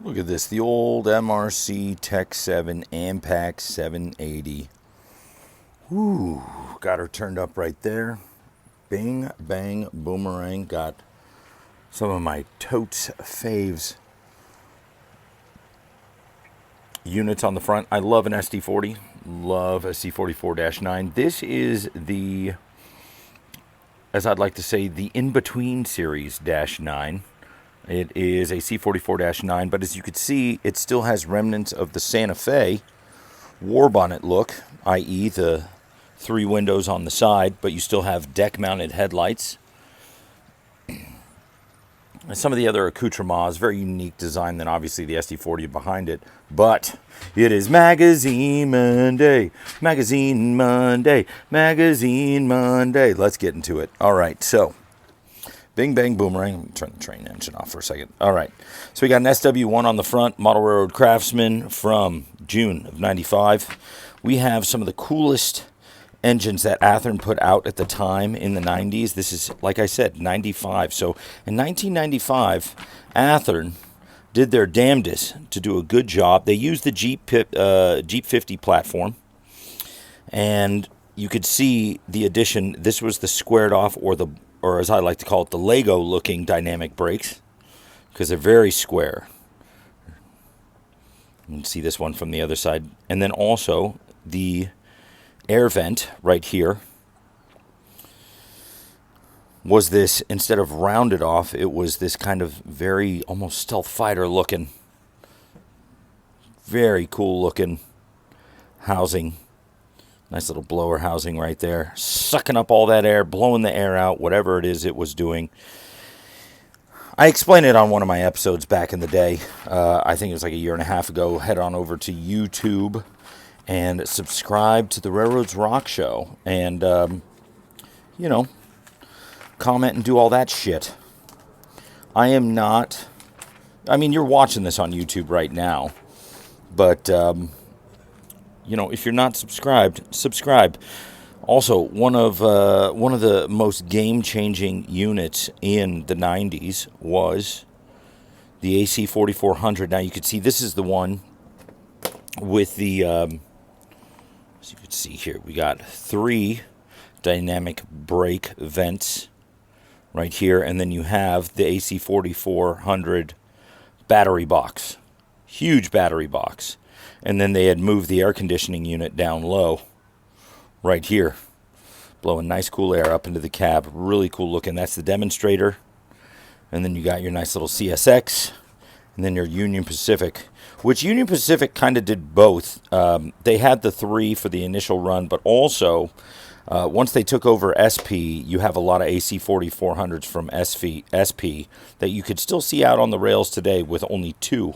Look at this, the old MRC Tech 7 Ampac 780. Woo, got her turned up right there. Bing, bang, boomerang. Got some of my totes faves units on the front. I love an SD40. Love a C44-9. This is the, as I'd like to say, the in-between series -9. It is a C44-9, but as you can see, it still has remnants of the Santa Fe war bonnet look, i.e. the 3 windows on the side, but you still have deck-mounted headlights. And some of the other accoutrements, very unique design than obviously the SD40 behind it, but it is Magazine Monday, Magazine Monday, Magazine Monday. Let's get into it. All right, so bing, bang, boomerang. Turn the train engine off for a second. All right. So we got an SW1 on the front, Model Railroad Craftsman from June of 95. We have some of the coolest engines that Athearn put out at the time in the 90s. This is, like I said, 95. So in 1995, Athearn did their damnedest to do a good job. They used the Jeep 50 platform, and you could see the addition. This was the squared off, or as I like to call it, the Lego looking dynamic brakes, because they're very square. You can see this one from the other side. And then also the air vent right here was this, instead of rounded off, it was this kind of very almost stealth fighter looking, very cool looking housing. Nice little blower housing right there, sucking up all that air, blowing the air out, whatever it is it was doing. I explained it on one of my episodes back in the day. I think it was like a year and a half ago. Head on over to YouTube and subscribe to the Railroads Rock Show. And, comment and do all that shit. I am not... I mean, you're watching this on YouTube right now. But, if you're not subscribed, subscribe. Also, one of the most game-changing units in the 90s was the AC 4400. Now, you can see this is the one with the... as you can see here, we got 3 dynamic brake vents right here, and then you have the AC 4400 battery box. Huge battery box. And then they had moved the air conditioning unit down low right here, blowing nice cool air up into the cab. Really cool looking. That's the demonstrator. And then you got your nice little CSX, and then your Union Pacific, which Union Pacific kind of did both. They had the 3 for the initial run, but also once they took over SP, you have a lot of AC 4400s from SP that you could still see out on the rails today with only 2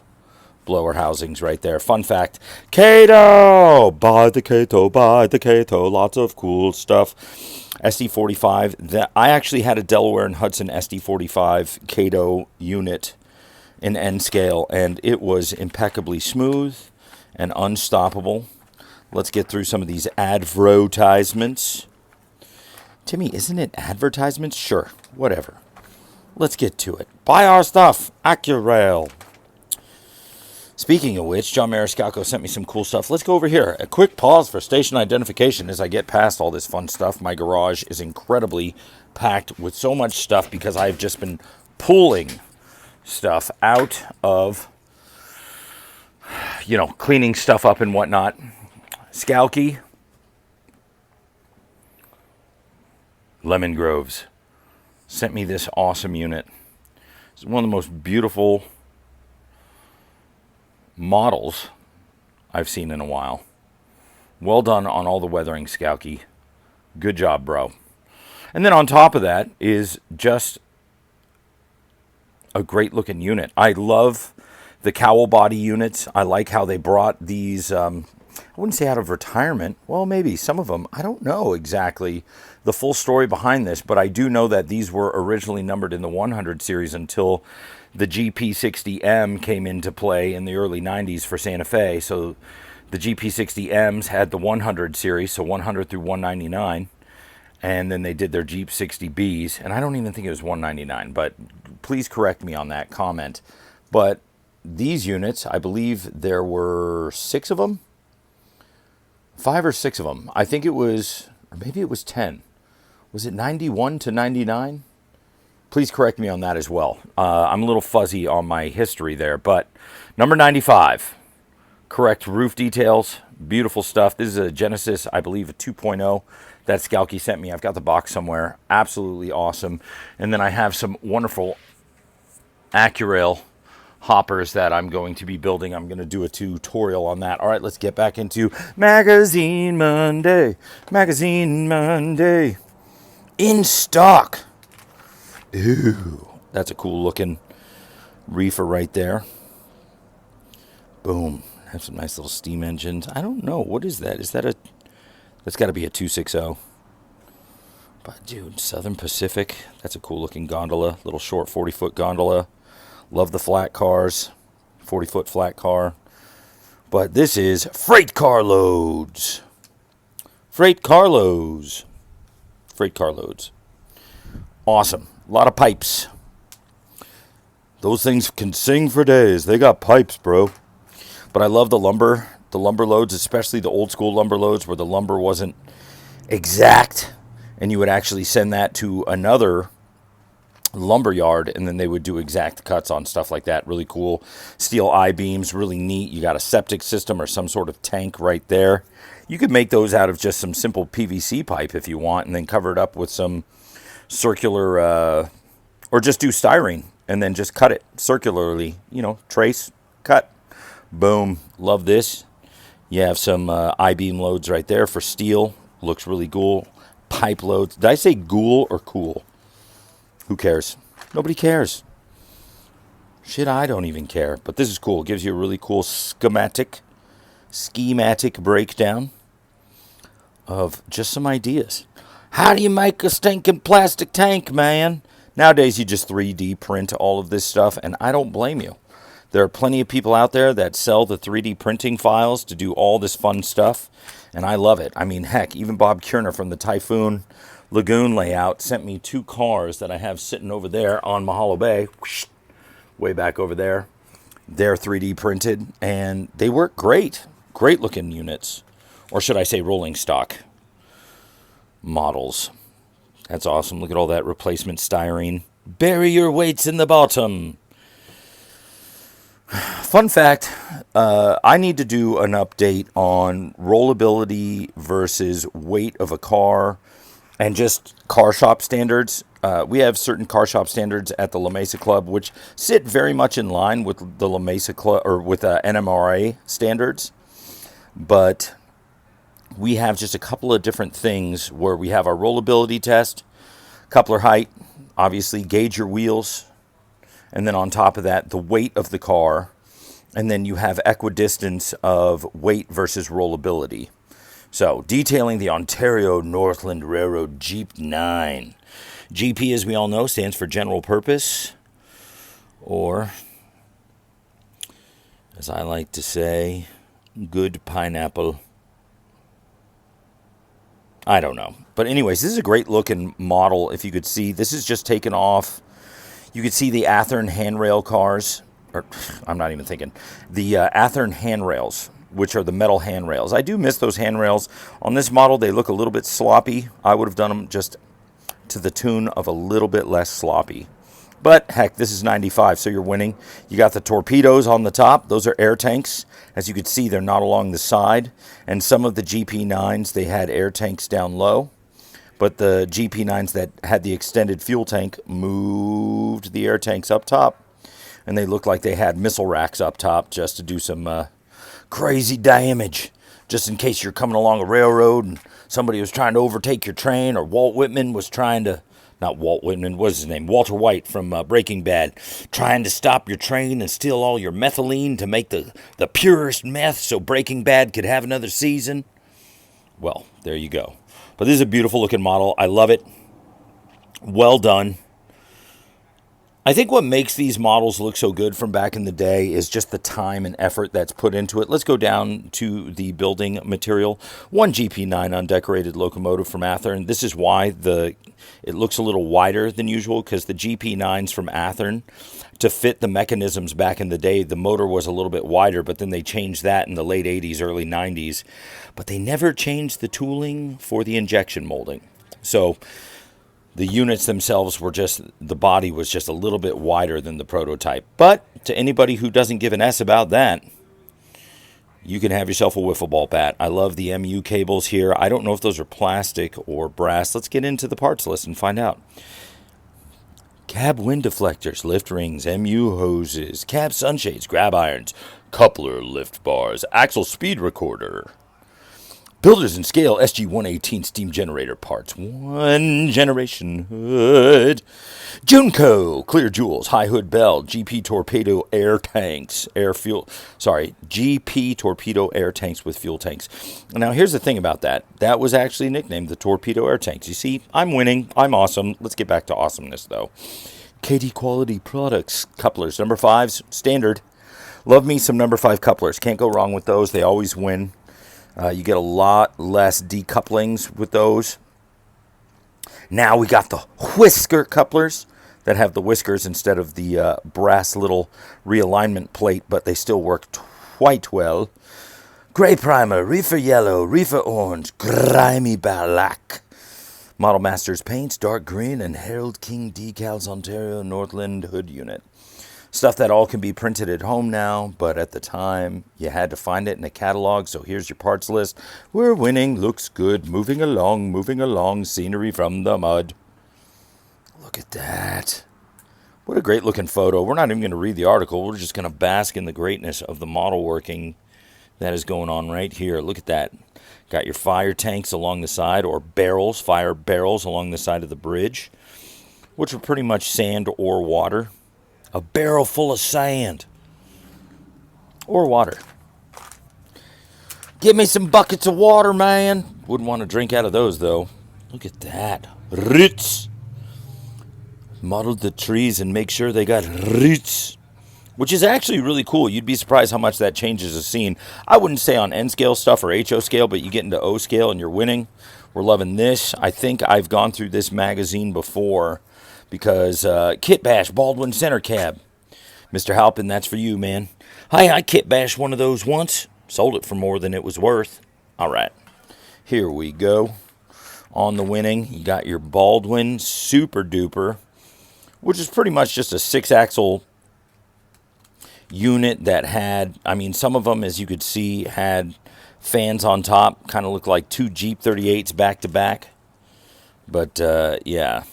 blower housings right there. Fun fact, Kato! Buy the Kato, buy the Kato. Lots of cool stuff. SD45. I actually had a Delaware and Hudson SD45 Kato unit in N scale, and it was impeccably smooth and unstoppable. Let's get through some of these advertisements. Timmy, isn't it advertisements? Sure, whatever. Let's get to it. Buy our stuff, AccuRail. Speaking of which, John Mariscalco sent me some cool stuff. Let's go over here. A quick pause for station identification as I get past all this fun stuff. My garage is incredibly packed with so much stuff because I've just been pulling stuff out of, cleaning stuff up and whatnot. Scalky, Lemon Groves sent me this awesome unit. It's one of the most beautiful models I've seen in a while. Well done on all the weathering, Scalky. Good job, bro. And then on top of that is just a great looking unit. I love the cowl body units. I like how they brought these, I wouldn't say out of retirement. Well, maybe some of them. I don't know exactly the full story behind this, but I do know that these were originally numbered in the 100 series until the GP60M came into play in the early 90s for Santa Fe. So the GP60Ms had the 100 series, so 100 through 199. And then they did their Jeep 60Bs. And I don't even think it was 199, but please correct me on that comment. But these units, I believe there were 6 of them, 5 or 6 of them. I think it was, or maybe it was 10. Was it 91 to 99? Please correct me on that as well. I'm a little fuzzy on my history there, but number 95, correct roof details, beautiful stuff. This is a Genesis, I believe, a 2.0 that Scalky sent me. I've got the box somewhere. Absolutely awesome. And then I have some wonderful Accurail hoppers that I'm going to be building. I'm going to do a tutorial on that. All right, let's get back into Magazine Monday. Magazine Monday. In stock. Ooh, that's a cool looking reefer right there. Boom. Have some nice little steam engines. I don't know. What is that? Is that a... That's got to be a 260. But, dude, Southern Pacific. That's a cool looking gondola. Little short 40-foot gondola. Love the flat cars. 40-foot flat car. But this is freight carloads. Freight carloads. Freight carloads. Awesome. A lot of pipes. Those things can sing for days. They got pipes, bro. But I love the lumber loads, especially the old school lumber loads where the lumber wasn't exact, and you would actually send that to another lumber yard, and then they would do exact cuts on stuff like that. Really cool. Steel I-beams, really neat. You got a septic system or some sort of tank right there. You could make those out of just some simple PVC pipe if you want, and then cover it up with some circular, or just do styrene, and then just cut it circularly. You know, trace, cut. Boom. Love this. You have some I-beam loads right there for steel. Looks really cool. Pipe loads. Did I say ghoul or cool? Who cares? Nobody cares. Shit, I don't even care. But this is cool. It gives you a really cool schematic breakdown of just some ideas. How do you make a stinking plastic tank, man? Nowadays, you just 3D print all of this stuff, and I don't blame you. There are plenty of people out there that sell the 3D printing files to do all this fun stuff, and I love it. I mean, heck, even Bob Kierner from the Typhoon Lagoon layout sent me 2 cars that I have sitting over there on Mahalo Bay, way back over there. They're 3D printed, and they work great. Great looking units. Or should I say rolling stock models. That's awesome. Look at all that replacement styrene. Bury your weights in the bottom. Fun fact, I need to do an update on rollability versus weight of a car and just car shop standards. We have certain car shop standards at the La Mesa Club, which sit very much in line with the La Mesa Club, or with NMRA standards. But we have just a couple of different things where we have our rollability test, coupler height, obviously gauge your wheels, and then on top of that, the weight of the car. And then you have equidistance of weight versus rollability. So, detailing the Ontario Northland Railroad Jeep 9. GP, as we all know, stands for General Purpose. Or, as I like to say, good pineapple. I don't know. But anyways, this is a great looking model. If you could see, this is just taken off. You could see the Athearn handrail cars, or I'm not even thinking, the Athearn handrails, which are the metal handrails. I do miss those handrails. On this model, they look a little bit sloppy. I would have done them just to the tune of a little bit less sloppy. But heck, this is 95, so you're winning. You got the torpedoes on the top. Those are air tanks. As you can see, they're not along the side. And some of the GP9s, they had air tanks down low. But the GP9s that had the extended fuel tank moved the air tanks up top. And they looked like they had missile racks up top just to do some crazy damage. Just in case you're coming along a railroad and somebody was trying to overtake your train, or Walt Whitman was trying to... Not Walt Whitman, what's his name? Walter White from Breaking Bad. Trying to stop your train and steal all your methylene to make the purest meth so Breaking Bad could have another season. Well, there you go. But this is a beautiful looking model. I love it. Well done. I think what makes these models look so good from back in the day is just the time and effort that's put into it. Let's go down to the building material. One GP9 undecorated locomotive from Athearn. This is why it looks a little wider than usual, because the GP9s from Athearn, to fit the mechanisms back in the day, the motor was a little bit wider, but then they changed that in the late 80s, early 90s. But they never changed the tooling for the injection molding. So the units themselves were just, the body was just a little bit wider than the prototype. But to anybody who doesn't give an S about that, you can have yourself a wiffle ball bat. I love the MU cables here. I don't know if those are plastic or brass. Let's get into the parts list and find out. Cab wind deflectors, lift rings, MU hoses, cab sunshades, grab irons, coupler lift bars, axle speed recorder. Builders and Scale SG-118 steam generator parts. One generation hood. Junco clear jewels, high hood bell, GP torpedo air tanks, GP torpedo air tanks with fuel tanks. Now here's the thing about that. That was actually nicknamed the torpedo air tanks. You see, I'm winning. I'm awesome. Let's get back to awesomeness though. KD Quality Products couplers, number 5s, standard. Love me some number 5 couplers. Can't go wrong with those. They always win. You get a lot less decouplings with those. Now we got the whisker couplers that have the whiskers instead of the brass little realignment plate, but they still work quite well. Gray primer, reefer yellow, reefer orange, grimy black. Model Masters paints, dark green, and Harold King decals, Ontario Northland hood unit. Stuff that all can be printed at home now, but at the time, you had to find it in a catalog, so here's your parts list. We're winning, looks good, moving along, scenery from the mud. Look at that. What a great looking photo. We're not even going to read the article, we're just going to bask in the greatness of the model working that is going on right here. Look at that. Got your fire tanks along the side, or barrels, fire barrels along the side of the bridge, which are pretty much sand or water. A barrel full of sand. Or water. Give me some buckets of water, man. Wouldn't want to drink out of those, though. Look at that. Roots. Modeled the trees and make sure they got roots. Which is actually really cool. You'd be surprised how much that changes a scene. I wouldn't say on N scale stuff or HO scale, but you get into O scale and you're winning. We're loving this. I think I've gone through this magazine before. Because Kit Bash, Baldwin Center Cab. Mr. Halpin, that's for you, man. Hi, I Kit Bashed one of those once. Sold it for more than it was worth. All right, here we go. On the winning, you got your Baldwin Super Duper, which is pretty much just a 6-axle unit that had, I mean, some of them, as you could see, had fans on top. Kind of looked like 2 Jeep 38s back to back. But, yeah.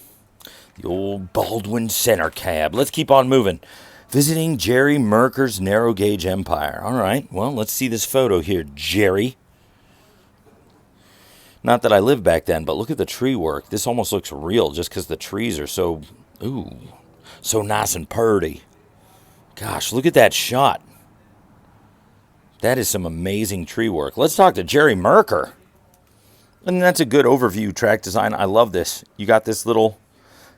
The old Baldwin Center Cab. Let's keep on moving. Visiting Jerry Merker's Narrow Gauge Empire. All right, well, let's see this photo here, Jerry. Not that I lived back then, but look at the tree work. This almost looks real just because the trees are so, so nice and purty. Gosh, look at that shot. That is some amazing tree work. Let's talk to Jerry Merker. And that's a good overview track design. I love this. You got this little...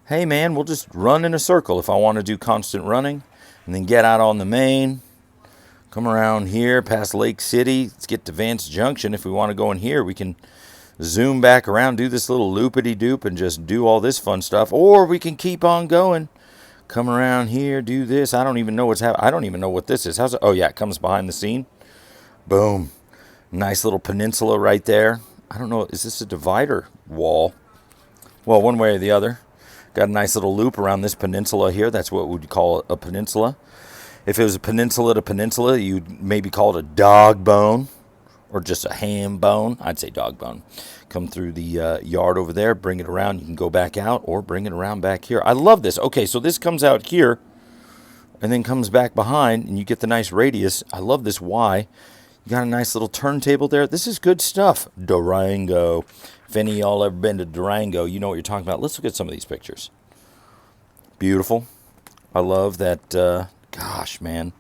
Hey man, we'll just run in a circle if I want to do constant running. And then get out on the main. Come around here past Lake City. Let's get to Vance Junction. If we want to go in here, we can zoom back around, do this little loopity-doop and just do all this fun stuff. Or we can keep on going. Come around here, do this. I don't even know what's happening. I don't even know what this is. How's it? Oh yeah, it comes behind the scene. Boom. Nice little peninsula right there. I don't know. Is this a divider wall? Well, one way or the other. Got a nice little loop around this peninsula here. That's what we'd call a peninsula. If it was a peninsula to peninsula, you'd maybe call it a dog bone or just a ham bone. I'd say dog bone. Come through the yard over there, bring it around. You can go back out or bring it around back here. I love this. Okay, so this comes out here and then comes back behind, and you get the nice radius. I love this Y. You got a nice little turntable there. This is good stuff. Durango. If any of y'all ever been to Durango, you know what you're talking about. Let's look at some of these pictures. Beautiful. I love that. Gosh, man.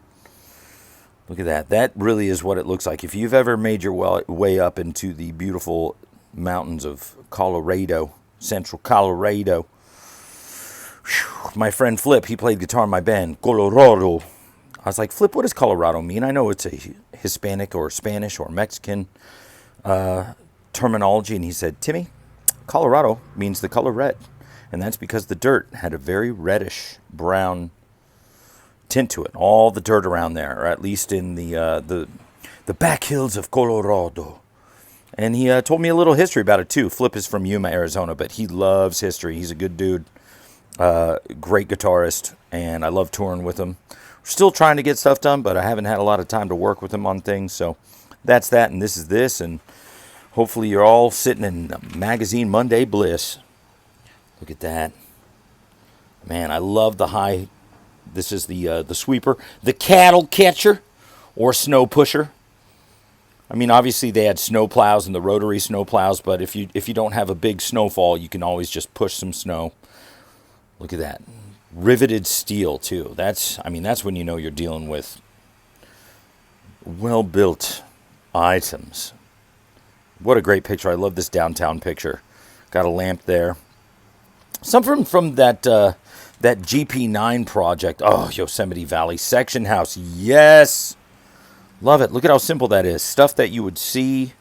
Look at that. That really is what it looks like. If you've ever made your way up into the beautiful mountains of Colorado, central Colorado, My friend Flip, he played guitar in my band, Colorado. I was like, Flip, what does Colorado mean? I know it's a Hispanic or Spanish or Mexican terminology. And he said, Timmy, Colorado means the color red. And that's because the dirt had a very reddish brown tint to it. All the dirt around there, or at least in the back hills of Colorado. And he told me a little history about it too. Flip is from Yuma, Arizona, but he loves history. He's a good dude, great guitarist, and I love touring with him. We're still trying to get stuff done, but I haven't had a lot of time to work with him on things. So that's that, and this is this, and hopefully you're all sitting in Magazine Monday bliss. Look at that. Man, I love the high. This is the sweeper, the cattle catcher, or snow pusher. I mean, obviously they had snow plows and the rotary snow plows, but if you don't have a big snowfall, you can always just push some snow. Look at that. Riveted steel too. That's when you know you're dealing with well-built items. What a great picture. I love this downtown picture. Got a lamp there. Something from that GP9 project. Oh, Yosemite Valley section house. Yes. Love it. Look at how simple that is. Stuff that you would see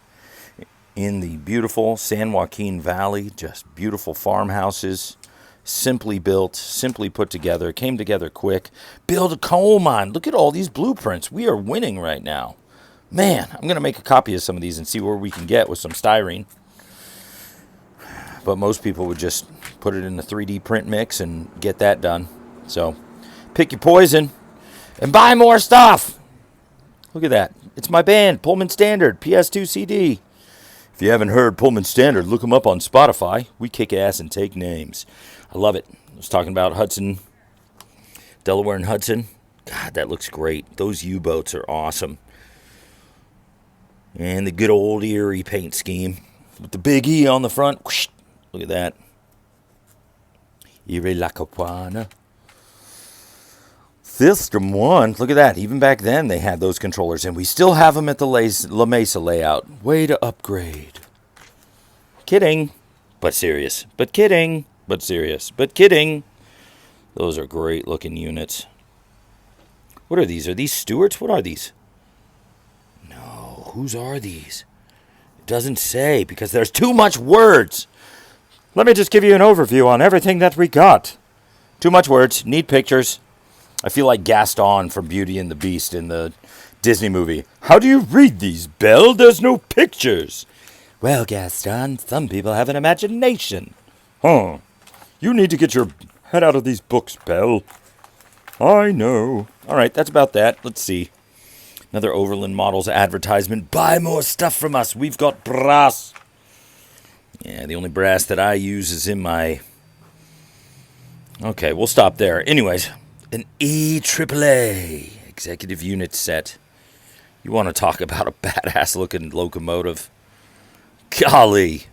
in the beautiful San Joaquin Valley. Just beautiful farmhouses. Simply built, simply put together. Came together quick. Build a coal mine. Look at all these blueprints. We are winning right now. Man, I'm going to make a copy of some of these and see where we can get with some styrene. But most people would just put it in a 3D print mix and get that done. So, pick your poison and buy more stuff. Look at that. It's my band, Pullman Standard, PS2 CD. If you haven't heard Pullman Standard, look them up on Spotify. We kick ass and take names. I love it. I was talking about Hudson, Delaware and Hudson. God, that looks great. Those U-boats are awesome. And the good old Erie paint scheme with the big E on the front. Whoosh. Look at that. Erie Lackawanna. System 1. Look at that. Even back then they had those controllers. And we still have them at the La Mesa layout. Way to upgrade. Kidding. But serious. But kidding. But serious. But kidding. Those are great looking units. What are these? Are these Stewarts? What are these? No. Whose are these? It doesn't say because there's too much words. Let me just give you an overview on everything that we got. Too much words. Need pictures. I feel like Gaston from Beauty and the Beast in the Disney movie. How do you read these, Belle? There's no pictures. Well, Gaston, some people have an imagination. Huh. You need to get your head out of these books, Belle. I know. All right, that's about that. Let's see. Another Overland Models advertisement. Buy more stuff from us. We've got brass. Yeah, the only brass that I use is in my... Okay, we'll stop there. Anyways, an EAAA executive unit set. You want to talk about a badass-looking locomotive. Golly.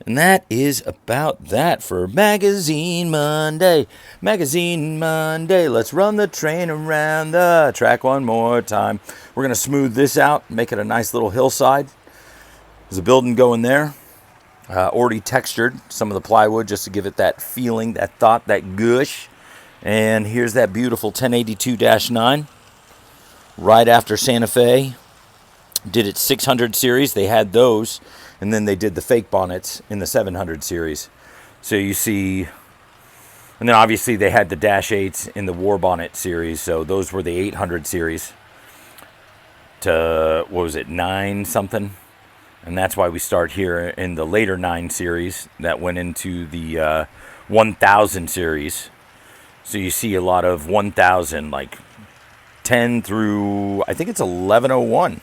And that is about that for Magazine Monday. Magazine Monday. Let's run the train around the track one more time. We're going to smooth this out, make it a nice little hillside. There's a building going there. Already textured some of the plywood just to give it that feeling, that thought, that gush. And here's that beautiful 1082-9. Right after Santa Fe did its 600 series. They had those. And then they did the fake bonnets in the 700 series. So you see... And then obviously they had the Dash 8s in the War Bonnet series. So those were the 800 series. To, what was it, 9 something? And that's why we start here in the later 9 series that went into the 1000 series. So you see a lot of 1000, like 10 through, I think it's 1101.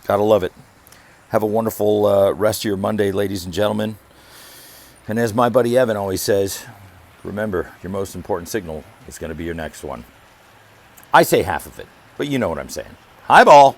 Gotta love it. Have a wonderful rest of your Monday, ladies and gentlemen. And as my buddy Evan always says, remember, your most important signal is going to be your next one. I say half of it, but you know what I'm saying. Highball.